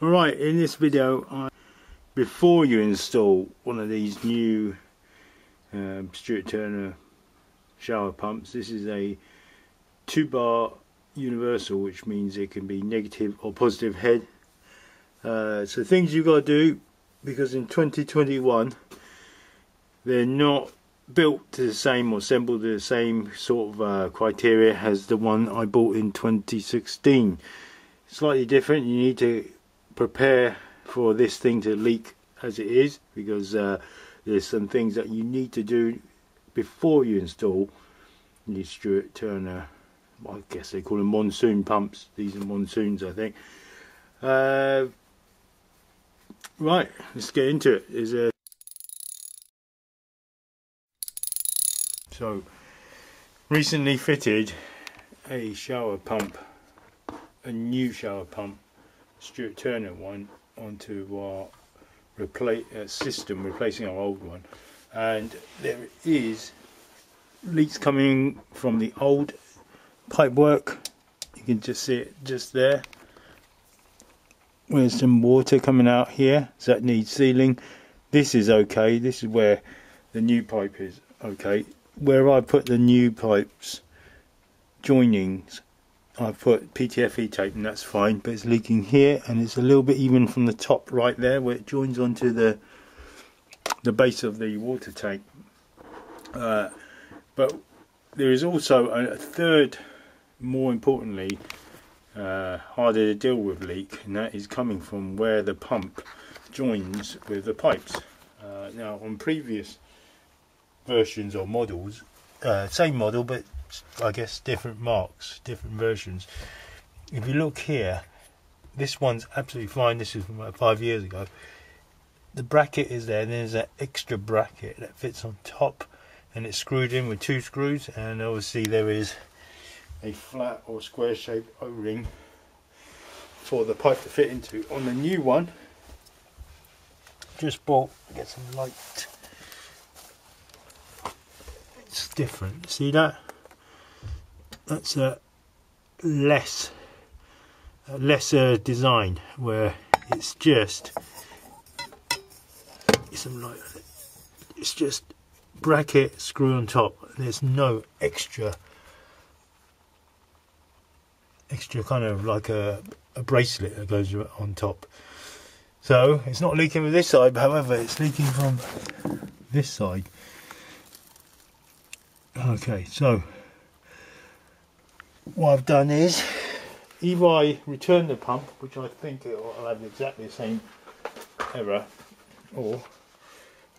Alright, in this video, before you install one of these new Stuart Turner shower pumps, this is a 2-bar universal, which means it can be negative or positive head. So things you've got to do, because in 2021 they're not built to the same or assembled to the same sort of criteria as the one I bought in 2016. Slightly different. You need to prepare for this thing to leak as it is, because there's some things that you need to do before you install these Stuart Turner, I guess they call them monsoon pumps. These are monsoons, I think. Right, let's get into it. So, recently fitted a shower pump, a new shower pump, Stuart Turner one, onto our system, replacing our old one, and there is leaks coming from the old pipework. You can just see it just there. There's some water coming out here, so that needs sealing. This is okay. This is where the new pipe is okay. Where I put the new pipes joinings, I've put PTFE tape, and that's fine, but it's leaking here, and it's a little bit even from the top right there where it joins onto the base of the water tank. But there is also a third, more importantly, harder to deal with leak, and that is coming from where the pump joins with the pipes. Now, on previous versions or models, same model but I guess different marks, different versions. If you look here, this one's absolutely fine. This is from about 5 years ago. The bracket is there, and there's an extra bracket that fits on top, and it's screwed in with 2 screws, and obviously there is a flat or square shaped O-ring for the pipe to fit into. On the new one, just bought, get some light, it's different. See that? That's a lesser design, where it's just, some light on it. It's just bracket, screw on top. There's no extra kind of like a bracelet that goes on top. So it's not leaking with this side, but however it's leaking from this side. Okay, so what I've done is, either I return the pump, which I think it'll have exactly the same error, or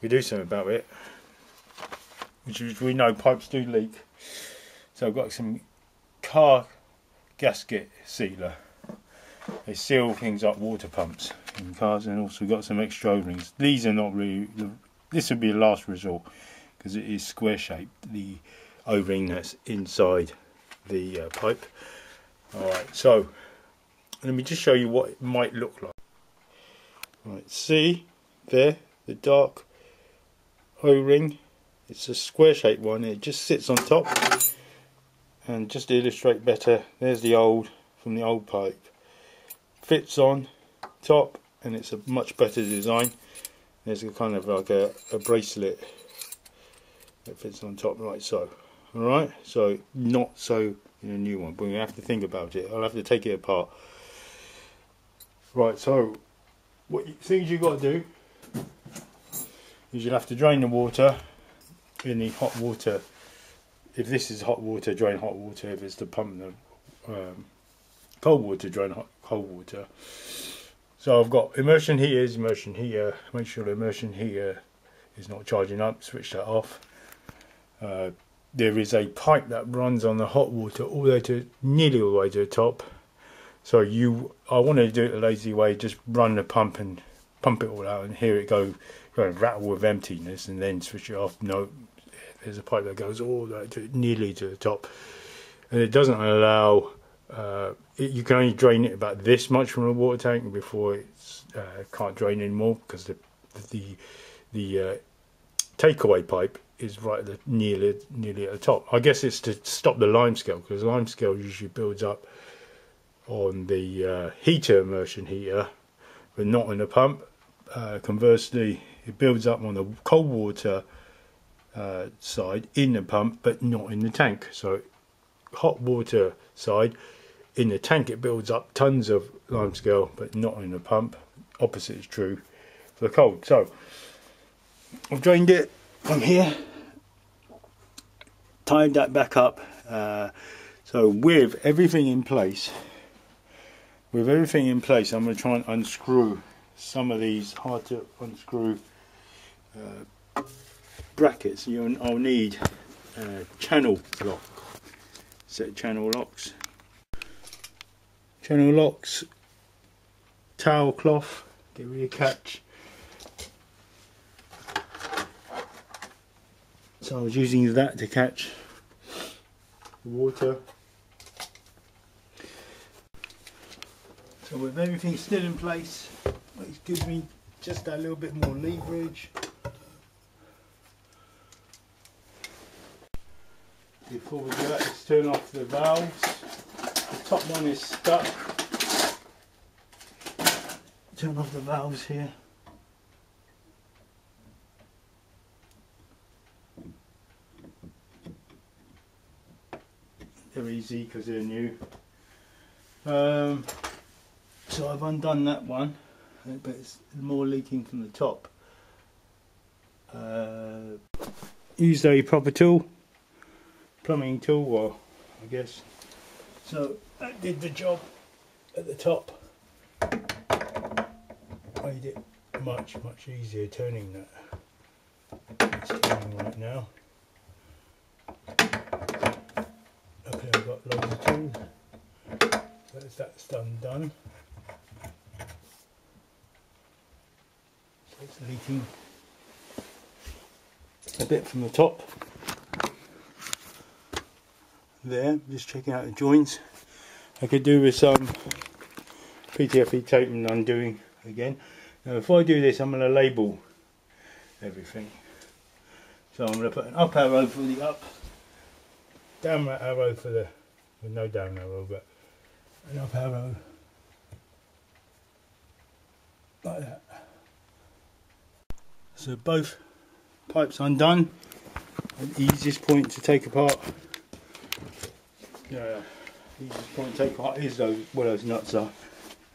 we do something about it, which is, we know pipes do leak. So I've got some car gasket sealer. They seal things up, water pumps in cars, and also got some extra O-rings. These are not really, this would be a last resort, because it is square shaped, the O-ring that's inside the pipe. Alright, so let me just show you what it might look like. Right, see there, the dark O-ring. It's a square shaped one, it just sits on top. And just to illustrate better, there's the old, from the old pipe. Fits on top, and it's a much better design. There's a kind of like a bracelet that fits on top, like so. Alright, so not so in a new one, but we have to think about it. I'll have to take it apart. Right, so things you've got to do is you'll have to drain the water in the hot water. If this is hot water, drain hot water. If it's the pump, the cold water, drain cold water. So I've got immersion heaters, immersion heater. Make sure the immersion heater is not charging up. Switch that off. There is a pipe that runs on the hot water all the way to, nearly all the way to the top. So I wanted to do it the lazy way, just run the pump and pump it all out, and here it go and rattle with emptiness, and then switch it off. No, there's a pipe that goes all the way to, nearly to the top, and it doesn't allow. You can only drain it about this much from the water tank before it's can't drain anymore, because the takeaway pipe is right at the nearly at the top. I guess it's to stop the lime scale, because lime scale usually builds up on the heater, immersion heater, but not in the pump. Conversely, it builds up on the cold water side in the pump, but not in the tank. So hot water side, in the tank it builds up tons of limescale, but not in the pump. Opposite is true for the cold. So I've drained it from here, tied that back up. So with everything in place, I'm going to try and unscrew some of these hard to unscrew brackets. I'll need a channel lock, set of channel locks, towel cloth, get rid of catch. So I was using that to catch the water. So with everything still in place, it gives me just a little bit more leverage. Before we do that, let's turn off the valves. The top one is stuck. Turn off the valves here. They're easy because they're new. So I've undone that one, but it's more leaking from the top. Used a proper tool, plumbing tool, or I guess. So that did the job at the top. Made it much easier turning that. It's turning right now. Okay, I've got loads of tools. That's done. So it's leaking a bit from the top. There, just checking out the joints. I could do with some PTFE tape and undoing again. Now if I do this, I'm going to label everything. So I'm going to put an up arrow for the up, down arrow for the, well, no down arrow, but an up arrow like that. So both pipes undone. And the easiest point to take apart, easiest point to take apart is where those nuts are,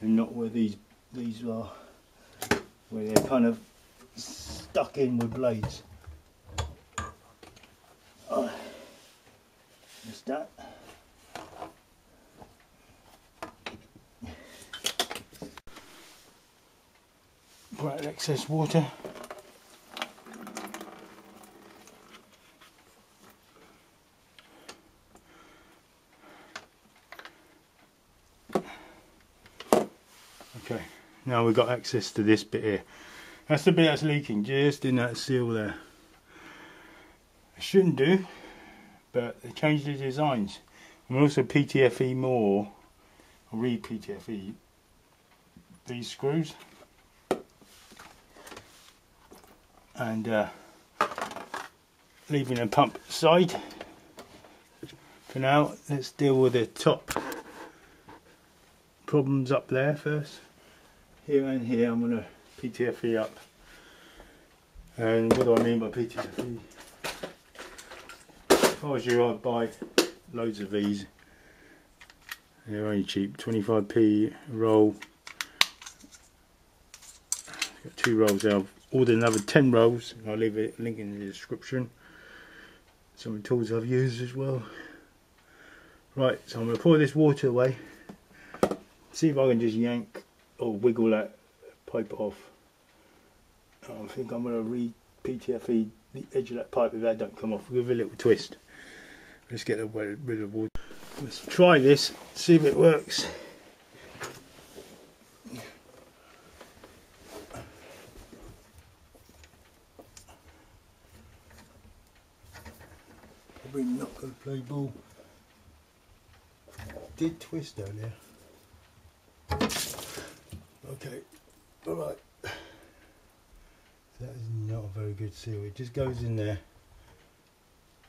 and not where these are, where they're kind of stuck in with blades. Just that. Pour out excess water. Okay, now we've got access to this bit here. That's the bit that's leaking, just in that seal there. It shouldn't do, but they changed the designs. And also PTFE more, or re-PTFE these screws. And leaving the pump aside for now, let's deal with the top problems up there first. Here and here I'm going to PTFE up. And what do I mean by PTFE? If I was you, I'd buy loads of these. They're only cheap, 25p a roll. Got 2 rolls there. I've ordered another 10 rolls. I'll leave a link in the description. Some of the tools I've used as well. Right, so I'm going to pour this water away. See if I can just yank or wiggle that pipe off. I think I'm going to re-PTFE the edge of that pipe if that don't come off. Give it a little twist. Let's get rid of water. Let's try this, see if it works. Probably not going to play ball. Did twist down there. Okay, alright. That is not a very good seal. It just goes in there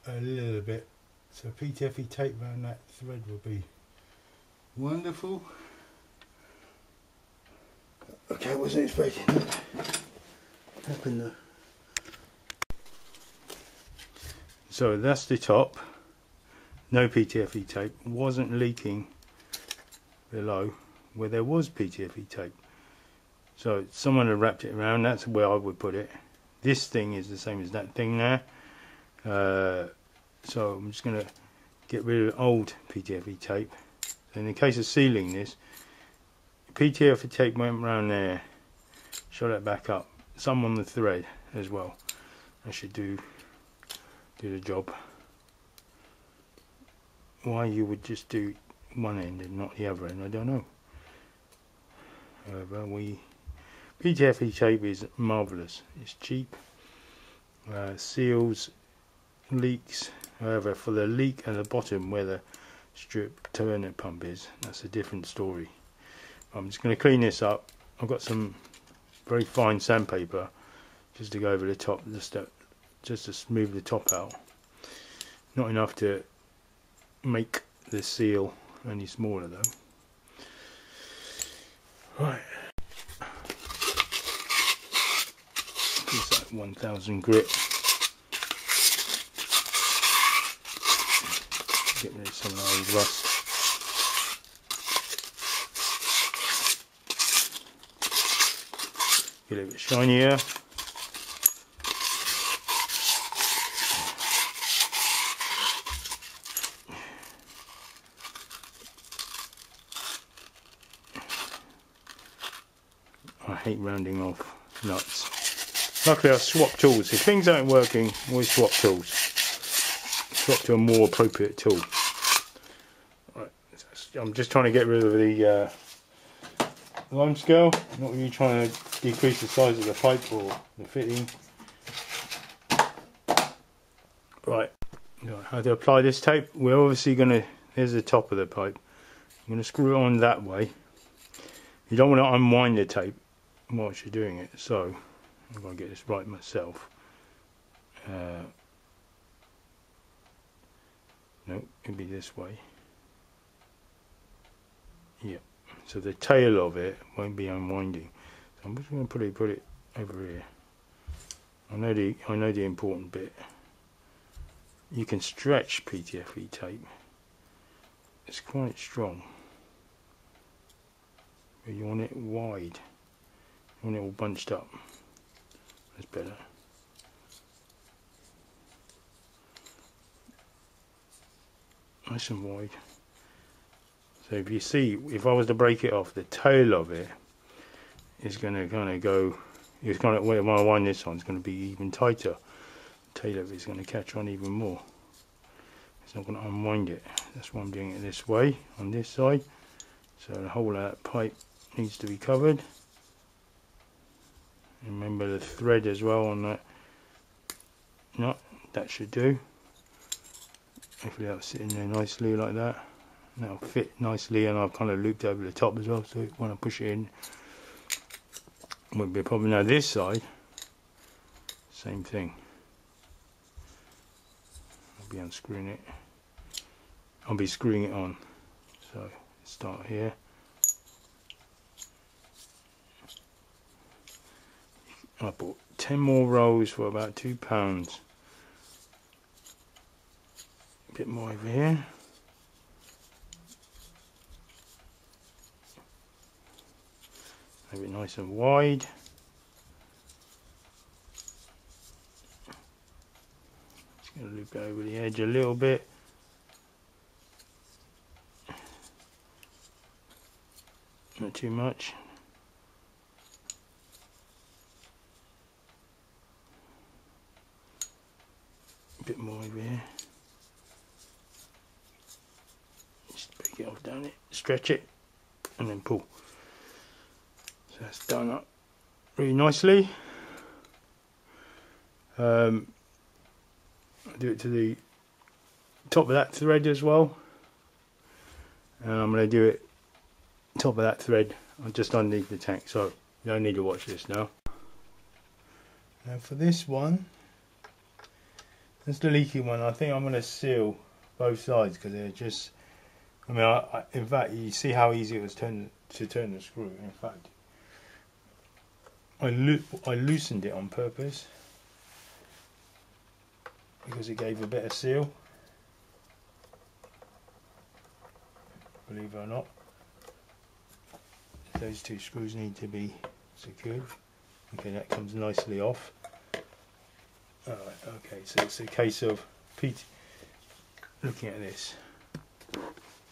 a little bit. So PTFE tape around that thread will be wonderful. Okay, I wasn't expecting that. Happened there. So that's the top. No PTFE tape. Wasn't leaking below where there was PTFE tape. So someone had wrapped it around. That's where I would put it. This thing is the same as that thing there. So I'm just going to get rid of old PTFE tape. In the case of sealing this, PTFE tape went around there. Shut it back up. Some on the thread as well. I should do the job. Why you would just do one end and not the other end, I don't know. However, PTFE tape is marvellous. It's cheap. Seals leaks. However, for the leak at the bottom where the Stuart Turner pump is, that's a different story. I'm just going to clean this up. I've got some very fine sandpaper just to go over the top, just to smooth the top out. Not enough to make the seal any smaller though. Right. It's like 1000 grit. Get rid of some of the old rust. Get a bit shinier. I hate rounding off nuts. Luckily I swapped tools. If things aren't working, always swap tools. Swap to a more appropriate tool. Right, I'm just trying to get rid of the lime scale. Not really trying to decrease the size of the pipe or the fitting. Right, how to apply this tape? We're obviously going to, here's the top of the pipe. I'm going to screw it on that way. You don't want to unwind the tape whilst you're doing it, so I'm going to get this right myself. No, it'll be this way. Yep. So the tail of it won't be unwinding. So I'm just going to put it over here. I know the important bit. You can stretch PTFE tape. It's quite strong. But you want it wide. You want it all bunched up. That's better. Nice and wide. So if you see, if I was to break it off, the tail of it is going to kind of go, it's kind of, when I wind this on, it's going to be even tighter. The tail of it is going to catch on even more. It's not going to unwind it. That's why I'm doing it this way, on this side. So the whole of that pipe needs to be covered. Remember the thread as well on that nut, that should do. Hopefully that'll sit in there nicely like that. That'll fit nicely, and I've kind of looped over the top as well, so when I push it in, won't be a problem. Now this side, same thing. I'll be unscrewing it. I'll be screwing it on. So start here. I bought 10 more rolls for about £2. A bit more over here. Have it nice and wide. Just going to loop it over the edge a little bit. Not too much. A bit more over here. Just break it off down it, stretch it, and then pull. So that's done up really nicely. I'll do it to the top of that thread as well, and I'm going to do it top of that thread just underneath the tank, so you don't need to watch this now. Now for this one, that's the leaky one. I think I'm going to seal both sides because they're just, I mean, in fact, you see how easy it was to turn the screw. In fact, I loosened it on purpose because it gave a better seal, believe it or not. Those two screws need to be secured. Okay, that comes nicely off. Alright, okay, so it's a case of looking at this.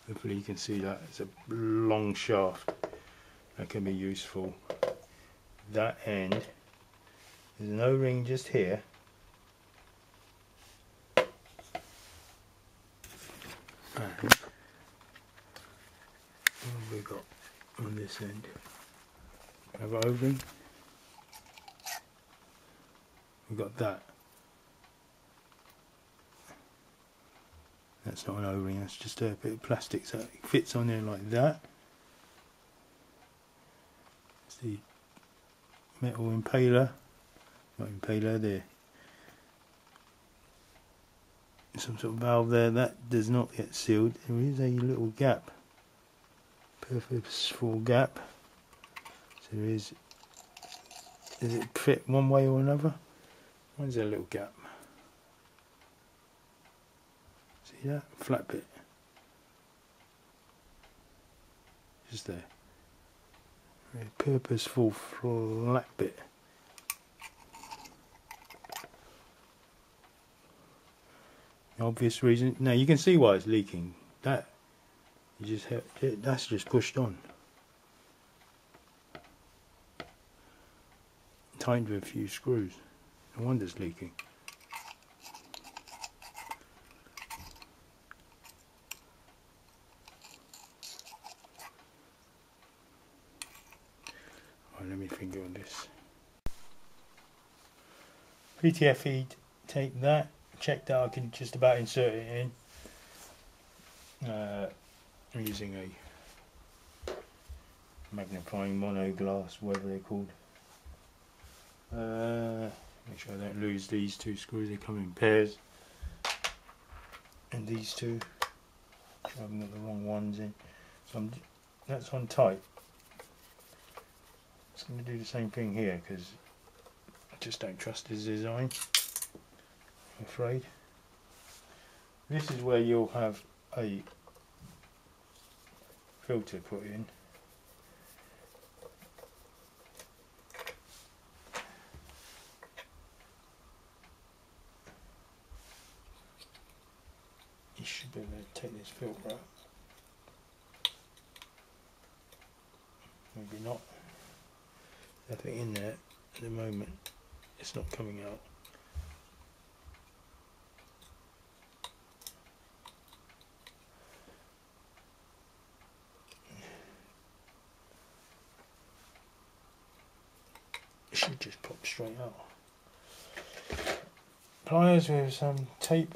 Hopefully you can see that it's a long shaft that can be useful. That end, there's an O-ring just here. And what have we got on this end? Have an O-ring. We've got that. That's not an O-ring, that's just a bit of plastic, so it fits on there like that. It's the metal impaler, not impaler, there. Some sort of valve there, that does not get sealed. There is a little gap, purposeful gap. So there is, does it fit one way or another? Where's there a little gap? See that? Flat bit. Just there. Very purposeful flat bit. The obvious reason. Now you can see why it's leaking. That you just have, that's just pushed on. Tightened with a few screws. No wonder it's leaking. Right, let me finger on this. PTFE tape that. Check that I can just about insert it in. I'm using a magnifying monoglass, whatever they're called. Make sure I don't lose these two screws, they come in pairs. And these two, I haven't got the wrong ones in. So that's on tight. I'm just going to do the same thing here because I just don't trust his design, I'm afraid. This is where you'll have a filter put in. You should be able to take this filter out. Maybe not. Nothing in there at the moment. It's not coming out. It should just pop straight out. Pliers with some tape.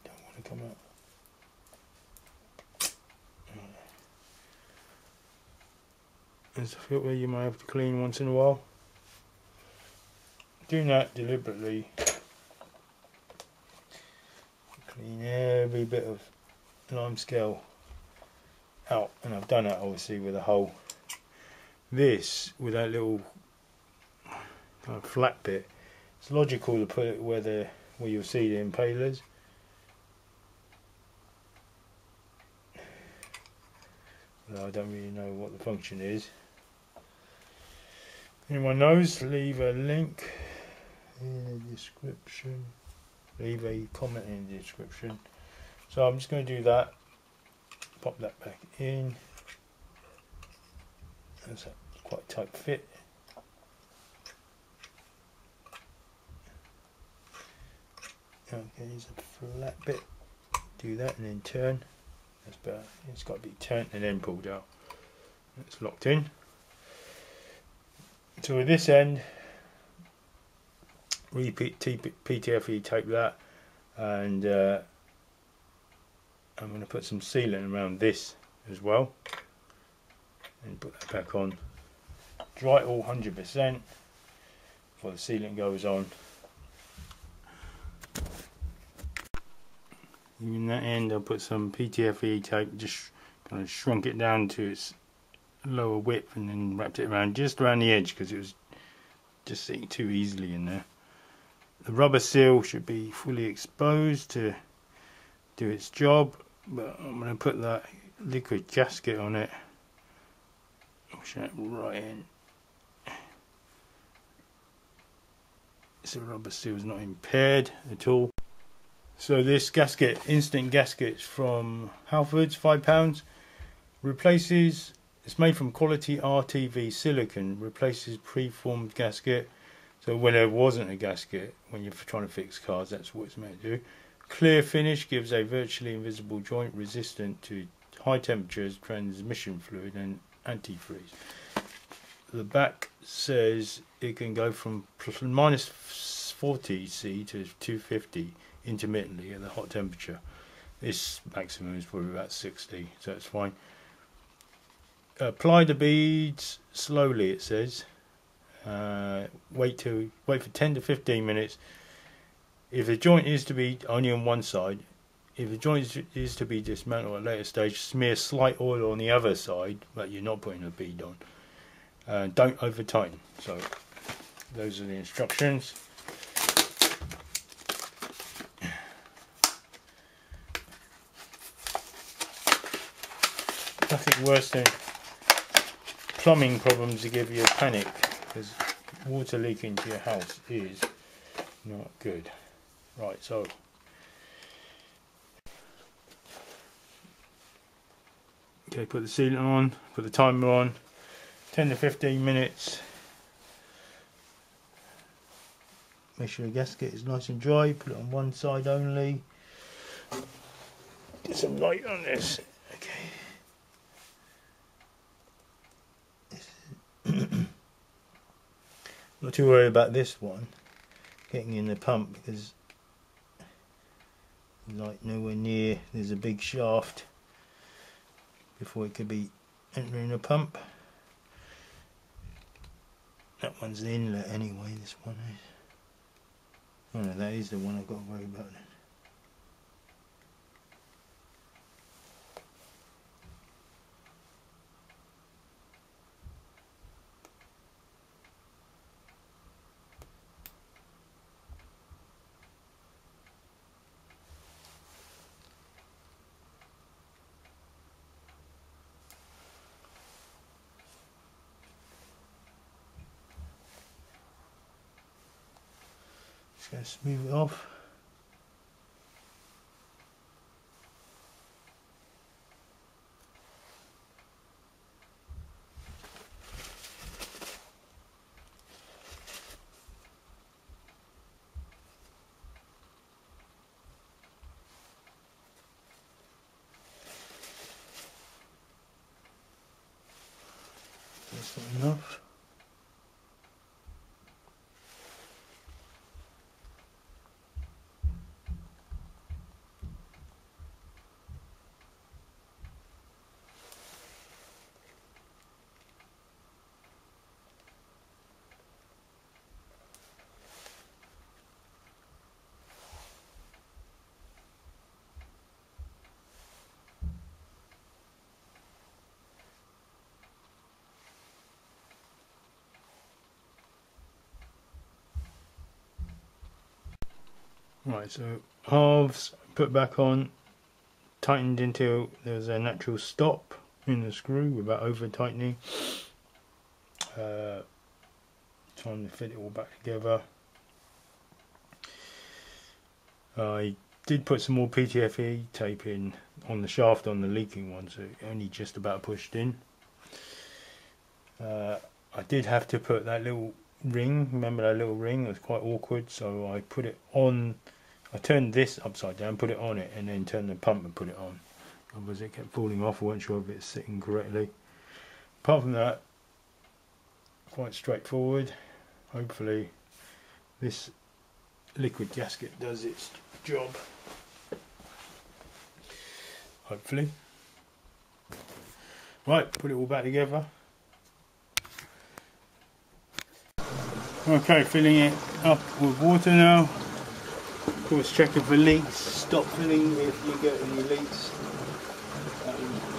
Don't want to come out. There's a filter you might have to clean once in a while. Doing that deliberately. Clean every bit of limescale out, and I've done that obviously with a hole. This with that little kind of flat bit, it's logical to put it where you'll see the impalers. Although I don't really know what the function is. Anyone knows, leave a link in the description. Leave a comment in the description. So I'm just going to do that. Pop that back in. That's a quite tight fit. Okay, here's a flat bit. Do that and then turn. That's better. It's got to be turned and then pulled out. It's locked in. So with this end, repeat PTFE tape that, and I'm going to put some sealant around this as well, and put that back on. Dry it all 100% before the sealant goes on. In that end, I'll put some PTFE tape, just kind of shrunk it down to its lower width and then wrapped it around just around the edge because it was just sitting too easily in there. The rubber seal should be fully exposed to do its job, but I'm going to put that liquid gasket on it. Push that right in. So the rubber seal is not impaired at all. So this gasket, instant gaskets from Halfords, £5, replaces, it's made from quality RTV silicone, replaces preformed gasket. So when there wasn't a gasket, when you're trying to fix cars, that's what it's meant to do. Clear finish gives a virtually invisible joint resistant to high temperatures, transmission fluid and antifreeze. The back says it can go from minus 40°C to 250 intermittently at the hot temperature. This maximum is probably about 60, so it's fine. Apply the beads slowly, it says. Wait for 10 to 15 minutes. If the joint is to be only on one side, if the joint is to be dismantled at a later stage, smear slight oil on the other side, but you're not putting a bead on. Don't over tighten. So those are the instructions. Nothing worse than plumbing problems to give you a panic, because water leaking into your house is not good. Right, so okay, put the sealant on, put the timer on, 10 to 15 minutes. Make sure the gasket is nice and dry, put it on one side only. Get some light on this. Okay. Not too worried about this one getting in the pump because like nowhere near, there's a big shaft before it could be entering the pump. That one's the inlet anyway, this one is. Oh no, that is the one I've got to worry about then. Just going to smooth it off. That's not enough. Right, so halves put back on, tightened until there's a natural stop in the screw without over tightening. Time to fit it all back together. I did put some more PTFE tape in on the shaft on the leaking one, so it only just about pushed in. I did have to put that little ring, remember that little ring? It was quite awkward, so I put it on. I turned this upside down, put it on it, and then turned the pump and put it on. Otherwise it kept falling off. I wasn't sure if it's sitting correctly. Apart from that, quite straightforward. Hopefully this liquid gasket does its job. Hopefully. Right, put it all back together. Okay, filling it up with water now. Of course, checking for leaks. Stop filling if you get any leaks.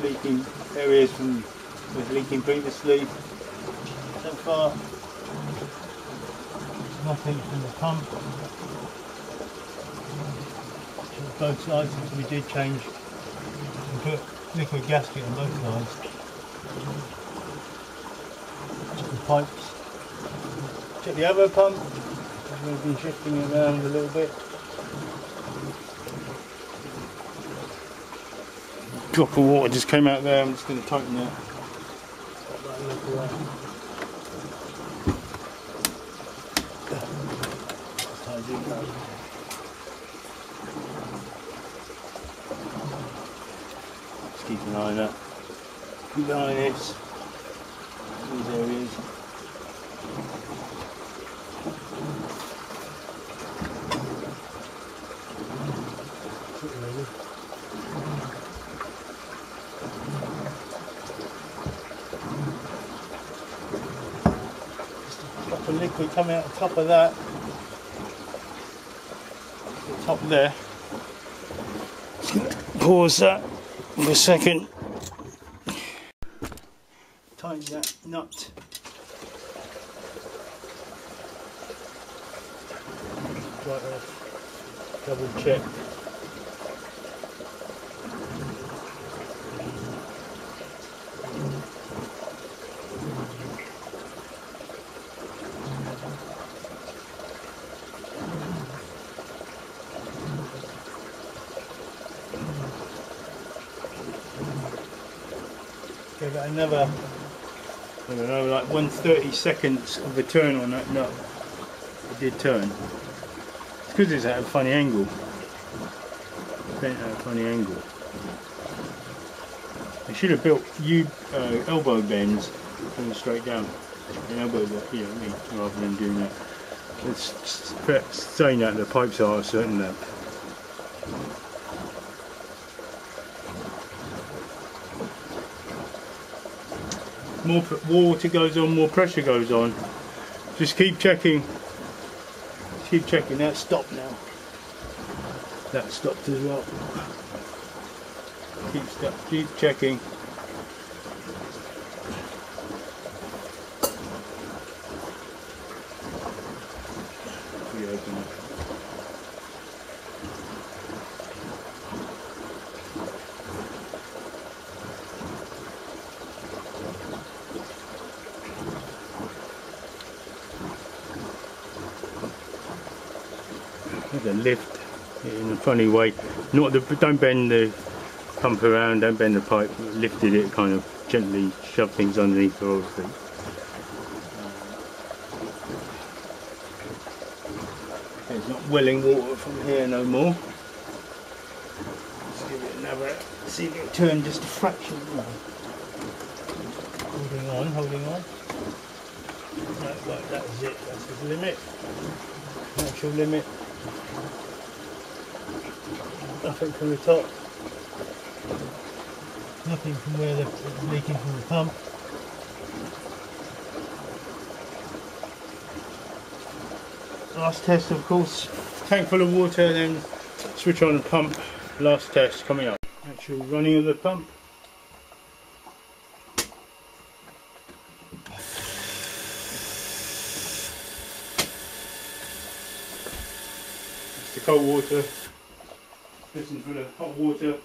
Leaking areas from was leaking previously. So far, nothing from the pump. Both sides, since we did change and put liquid gasket on both sides. Check the pipes. Check the other pump. We've been shifting it around a little bit. Drop of water just came out there. I'm just going to tighten that. Just keep an eye on that. Keep an eye on this. These areas. The liquid coming out the top of that, the top there. Just going to pause that for a second. Tighten that nut. Right off. Double check. Give it another, I don't know, like 1/30 seconds of a turn on that nut. It did turn. It's because it's at a funny angle. Bent at a funny angle. I should have built elbow bends going straight down. An elbow, you know what I mean, rather than doing that. It's saying that the pipes are a certain length. More water goes on, more pressure goes on. Just keep checking. Keep checking. That's stopped now. That's stopped as well. Keep checking. Reopen it. The lift in a funny way. Not the, don't bend the pump around, don't bend the pipe. Lifted it, kind of gently shove things underneath, obviously. It's not welling water from here no more. Let's give it another. See if it turn just a fraction. Holding on, holding on. Right, that is it. That's the limit. Actual limit. Nothing from the top. Nothing from where it's leaking from the pump. Last test, of course. Tank full of water, then switch on the pump. Last test coming up. Actual running of the pump. It's the cold water. Listen for the hot water.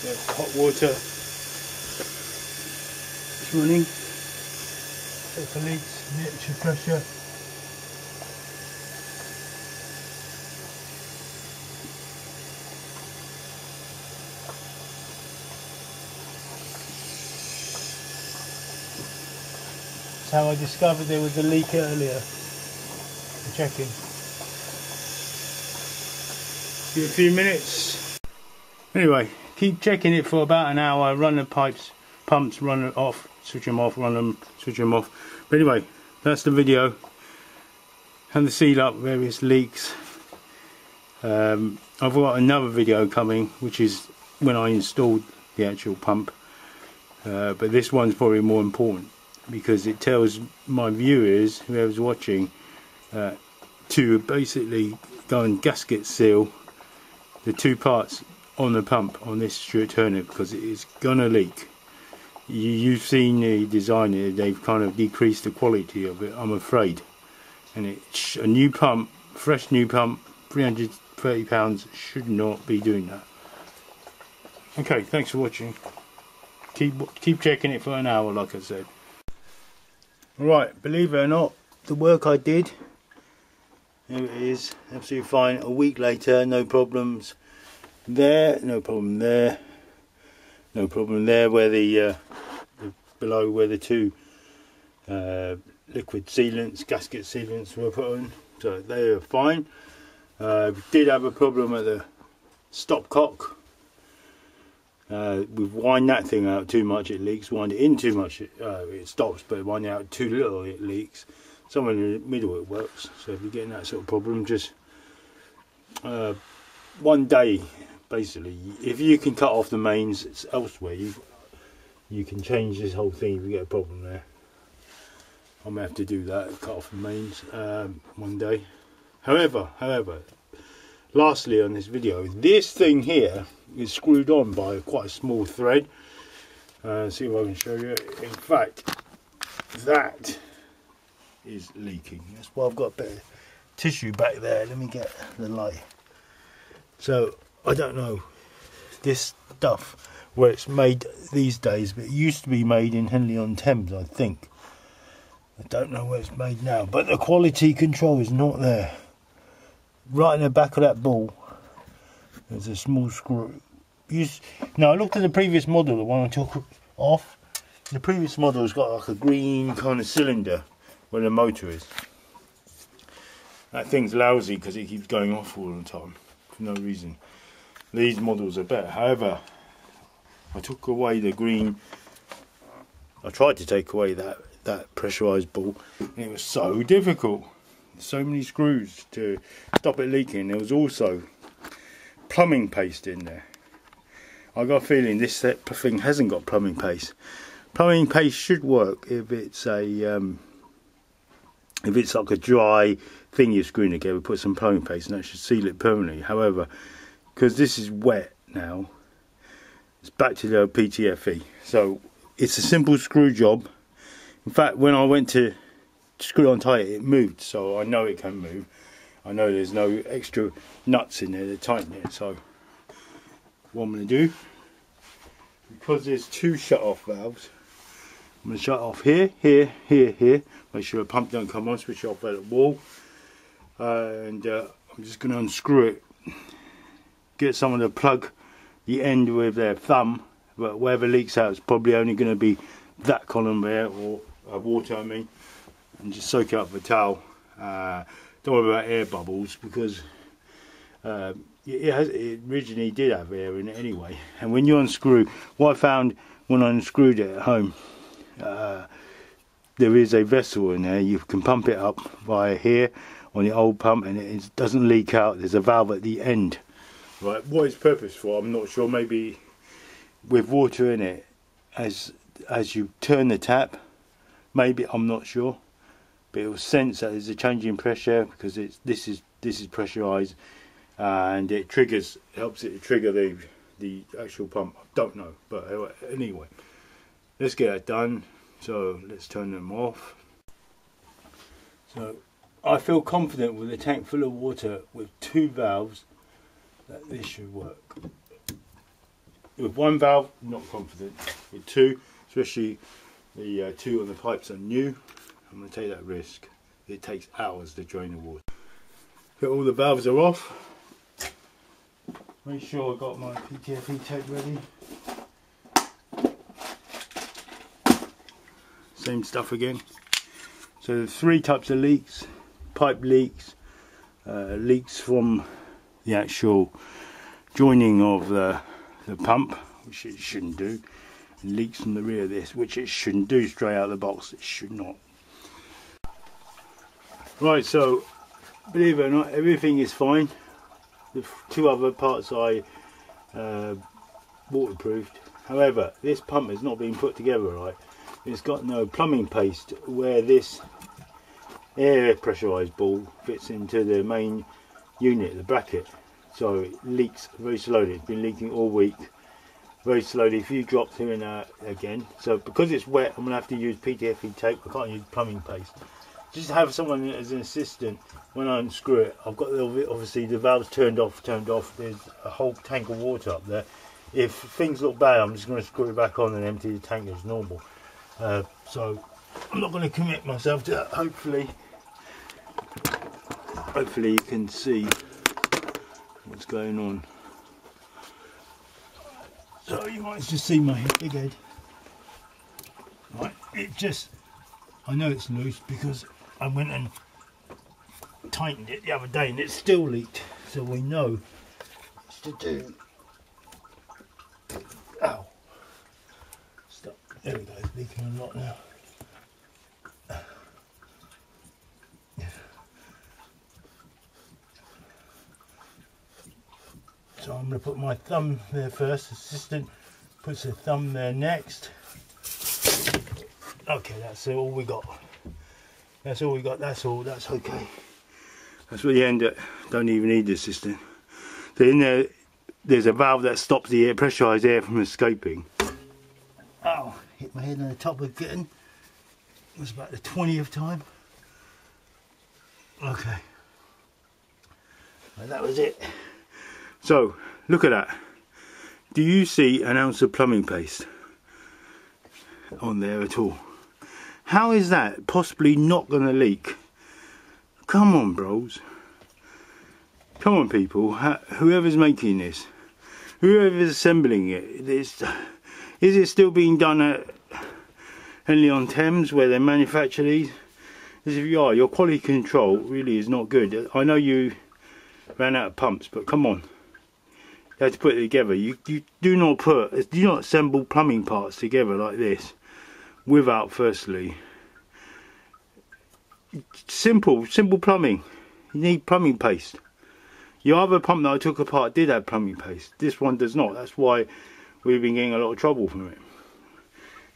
The hot water is running. Check for leaks, temperature, pressure. That's how I discovered there was a leak earlier. I'm checking. Give it a few minutes. Anyway, keep checking it for about an hour. Run the pumps, run it off, switch them off, run them, switch them off. But anyway, that's the video. And the seal up various leaks. I've got another video coming, which is when I installed the actual pump. But this one's probably more important, because it tells my viewers, whoever's watching, to basically go and gasket seal the two parts on the pump on this Stuart Turner, because it is gonna leak. You've seen the design here, they've kind of decreased the quality of it, I'm afraid. And it's a new pump, fresh new pump, £330, should not be doing that. Okay, thanks for watching. Keep checking it for an hour, like I said. Right, believe it or not, the work I did, here it is, absolutely fine. A week later, no problems there, no problem there, no problem there where the below where the two liquid sealants, gasket sealants were put on, so they are fine. Did have a problem at the stopcock. We've wind that thing out too much, it leaks. Wind it in too much, it stops, but wind it out too little, it leaks. Somewhere in the middle it works. So if you're getting that sort of problem, just one day, basically. If you can cut off the mains, it's elsewhere. You can change this whole thing if you get a problem there. I'm gonna have to do that, cut off the mains one day. However, lastly on this video, this thing here is screwed on by quite a small thread. See if I can show you. In fact, that is leaking. That's why I've got a bit of tissue back there. Let me get the light. So I don't know this stuff where it's made these days, but it used to be made in Henley-on-Thames, I think. I don't know where it's made now, but the quality control is not there. Right in the back of that ball, there's a small screw. Now I looked at the previous model, the one I took off. The previous model has got like a green kind of cylinder where the motor is. That thing's lousy because it keeps going off all the time for no reason. These models are better. However, I took away the green. I tried to take away that pressurized ball, and it was so difficult. So many screws to stop it leaking. There was also plumbing paste in there. I got a feeling this thing hasn't got plumbing paste. Plumbing paste should work if it's like a dry thing you're screwing together. Put some plumbing paste and that should seal it permanently. However, because this is wet now, it's back to the PTFE. So it's a simple screw job. In fact, when I went to screw on tight, it moved, so I know it can move. I know there's no extra nuts in there to tighten it. So what I'm going to do, because there's two shut off valves, I'm going to shut off here, here, here, here. Make sure the pump don't come on, switch off at the wall, and I'm just going to unscrew it. Get someone to plug the end with their thumb, but wherever leaks out, it's probably only going to be that column there, or water, I mean, and just soak it up with a towel. Don't worry about air bubbles, because it originally did have air in it anyway. And when you unscrew, what I found when I unscrewed it at home, there is a vessel in there. You can pump it up via here on the old pump, and it doesn't leak out. There's a valve at the end. Right, what it's purpose for, I'm not sure. Maybe with water in it, as you turn the tap, maybe, I'm not sure, but it will sense that there's a change in pressure, because this is pressurized, and it helps it to trigger the actual pump. I don't know, but anyway, let's get that done. So let's turn them off. So I feel confident with a tank full of water with two valves that this should work. With one valve, not confident. With two, especially the two on the pipes are new, I'm going to take that risk. It takes hours to drain the water. Okay, all the valves are off. Make sure I've got my PTFE tape ready. Same stuff again. So there's three types of leaks: pipe leaks, leaks from the actual joining of the pump, which it shouldn't do, and leaks from the rear of this, which it shouldn't do straight out of the box. It should not. Right, so believe it or not, everything is fine. The two other parts I waterproofed. However, this pump has not been put together right. It's got no plumbing paste where this air pressurized ball fits into the main unit, the bracket, so it leaks very slowly. It's been leaking all week, very slowly. A few drops here and there again. So because it's wet, I'm gonna have to use PTFE tape. I can't use plumbing paste. Just have someone as an assistant when I unscrew it. I've got obviously the valves turned off. There's a whole tank of water up there. If things look bad, I'm just going to screw it back on and empty the tank as normal. So I'm not going to commit myself to that. Hopefully you can see what's going on. So you might just see my big head. Right, I know it's loose because I went and tightened it the other day and it still leaked. So we know it's to do. Ow. Stop. There we go, it's leaking a lot now. So I'm going to put my thumb there first. Assistant puts the thumb there next. Okay, that's all we got. That's all we got. That's all. That's okay. That's what you end up. Don't even need the assistant. So in there, there's a valve that stops the air, pressurised air from escaping. Oh, hit my head on the top again. It was about the 20th time. Okay. And that was it. So, look at that. Do you see an ounce of plumbing paste on there at all? How is that possibly not going to leak? Come on, bros. Come on, people. Whoever's making this, whoever's assembling it, is it still being done at Henley on Thames where they manufacture these? As if you are, your quality control really is not good. I know you ran out of pumps, but come on. You have to put it together. You do not assemble plumbing parts together like this without firstly simple plumbing. You need plumbing paste. Your other pump that I took apart did have plumbing paste. This one does not. That's why we've been getting a lot of trouble from it.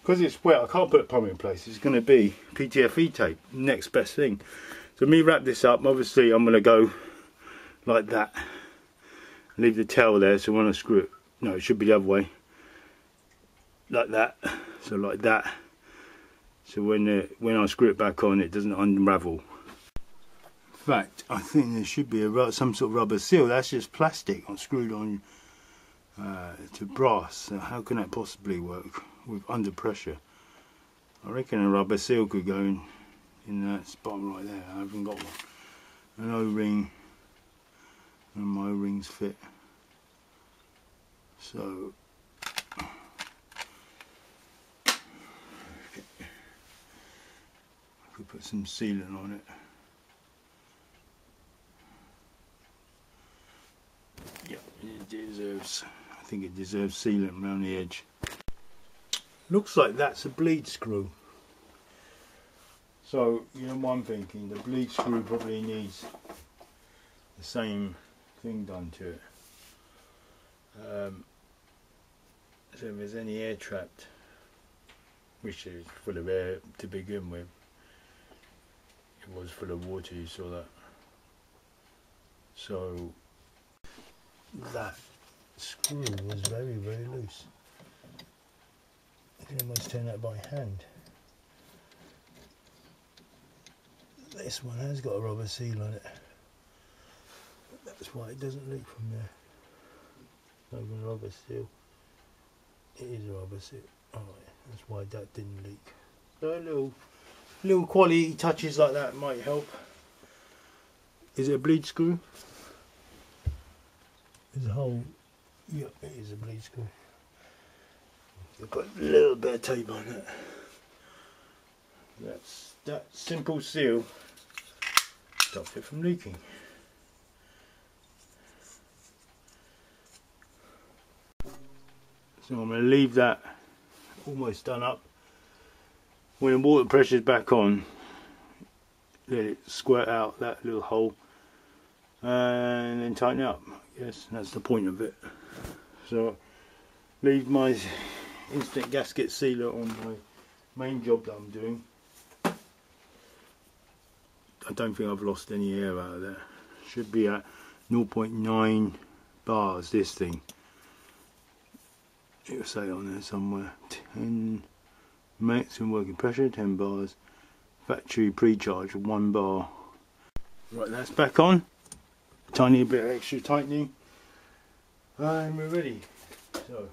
Because it's wet, I can't put plumbing paste. It's going to be PTFE tape, next best thing. So me wrap this up. Obviously I'm going to go like that. Leave the tail there, so when I screw it, no, it should be the other way, like that. So like that. So when I screw it back on, it doesn't unravel. In fact, I think there should be some sort of rubber seal. That's just plastic screwed on to brass. So how can that possibly work with under pressure? I reckon a rubber seal could go in that spot right there. I haven't got one. An O-ring. And my rings fit, so I could put some sealant on it. Yeah, it deserves. I think it deserves sealant around the edge. Looks like that's a bleed screw. So you know what I'm thinking. The bleed screw probably needs the same thing done to it. So if there's any air trapped, which is full of air to begin with, it was full of water, you saw that. So that screw was very, very loose. I can almost turn that by hand. This one has got a rubber seal on it. That's why it doesn't leak from there. Not even a rubber seal. It is a rubber seal. Oh, yeah, that's why that didn't leak. So little quality touches like that might help. Is it a bleed screw? There's a hole. Yeah, it is a bleed screw. I've got a little bit of tape on it. That simple seal stops it from leaking. So I'm going to leave that almost done up. When the water pressure's back on, let it squirt out that little hole and then tighten it up. Yes, that's the point of it. So leave my instant gasket sealer on my main job that I'm doing. I don't think I've lost any air out of there. Should be at 0.9 bars, this thing. It'll say on there somewhere. 10 maximum working pressure, 10 bars. Factory pre-charge, 1 bar. Right, that's back on. Tiny bit of extra tightening. And we're ready. So